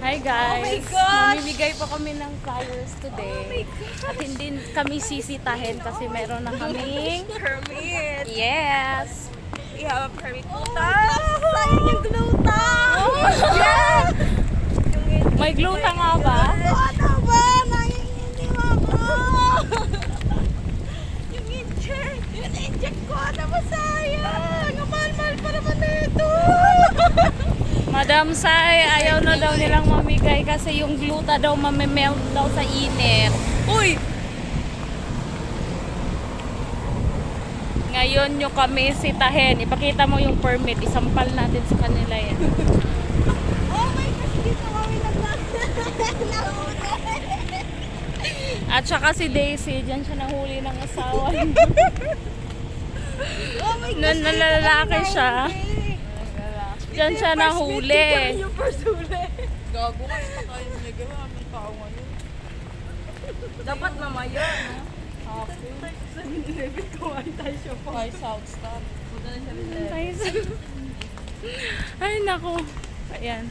Hi guys! Oh my gosh! Mamimigay po kami ng flyers today. Oh my gosh! At hindi kami sisitahin kasi meron na kaming... Permit! Yes! We have a permit po tayo! Sayang yung gluta! Yeah! May gluta nga ba? Ano ba? Nanginginig ako! Yung in-inject ko, ano ba sayang? Ang mahal-mahal pa naman nito! Madam Sai, ayaw na daw nilang mamigay kasi yung gluta daw mamemelt daw sa init. Uy! Ngayon nyo kami sitahin. Ipakita mo yung permit. Isampal natin sa kanila yan. Oh my gosh! Dito kami nauna! At saka si Daisy, dyan siya nahuli ng asawa. Oh my gosh! Nalalaki siya. Dyan siya nahuli. Yung first huli. Gago ka sa tayo nagawa ng tao ngayon. Dapat mamaya, no? Ay, South Star. Ay, nako. Ayan.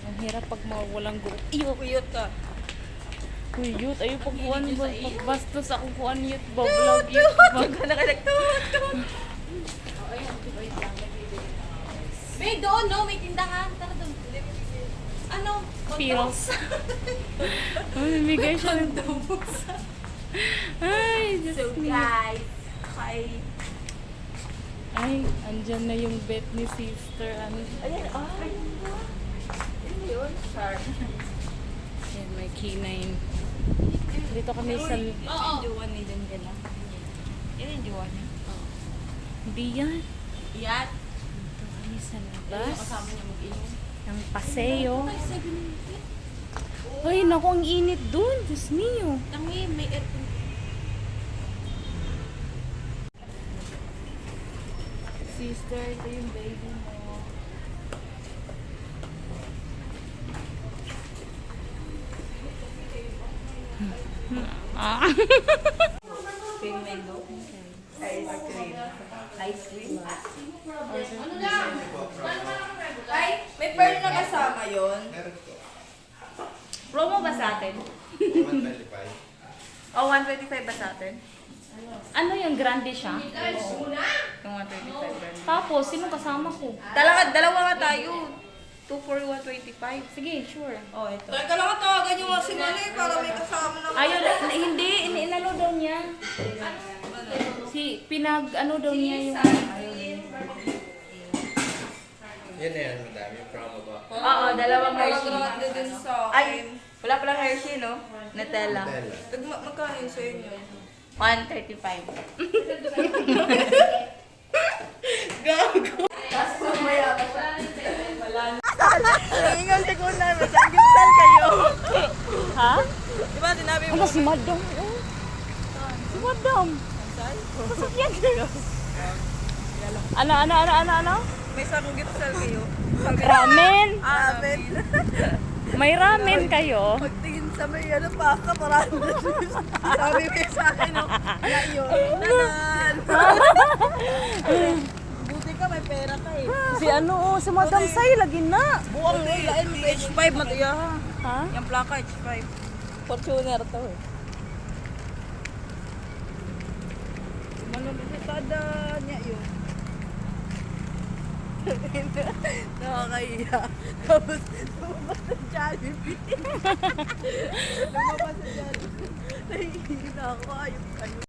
Ang hirap pag mawalang go. Cute ka. Uy, yut. Ayaw pagkuhan ba? Magbastos ako kuhan yut. Vlog yut. Huwag ka nakalagtut. May doon, no? May tindahan. Tara doon. Ano? Feels. Mamimigay siya ng Ay, Diyos So ko. guys, hi. Ay, andyan na yung bet ni sister. Ano? Ayan, ay. Ano yun? Shark. Ayan, may K9. Dito kami sa... Oo. Juwan ni din ka na. Yan yung juwan niya. Hindi yan. Yan. Dito kami sa Yung labas. kasama niya mag-inom. Ng paseo. Ay, naku, ang init dun. Diyos niyo. Tangi, may aircon. Sister, ito yung baby mo. Ah. Cream mango. Ice cream. Ice cream. Ay, may pearl na kasama yun. Promo ba sa atin? 125. O, 125 ba sa atin? Ano yung grande siya? Yung 125 ba? Tapos, sino kasama ko? Dalawa nga tayo. 2 for 125. Sige, sure. Oh, ito. Teka lang, tawagan yung mga simali para may kasama na. Ayaw, hindi, inano daw niya. Ano daw niya yung... Yan na yan, madami. Promo ba? Oo, dalawang Hershey. Grande din sa Ay, akin. wala palang Hershey, no? Nutella. Nutella. Magkano yun sa inyo? 135. Gago. Tapos mamaya pa siya. Ingal si Kuna, may sanggipsal kayo. Ha? Di ba, sinabi mo? Ano si Madam? Si Madam. Sasakyan kayo. Ano? May sanggipsal kayo. Ramen? Amen. May ramen kayo? Pagtingin sa may pasta, parang sabi ko sa akin, no? Ayun, nanan. Buti ka, may pera ka eh. Si Madam Sai, lagi na. Buwang mo, ilain mo H5, matiya ha. Ha? Yung plaka, H5. Fortuner to eh. Manunisitada niya yun. Nakakahiya. Tapos, lumabas sa Jollibee. Lumabas sa Jollibee. Nahihina ako, ayun kayo.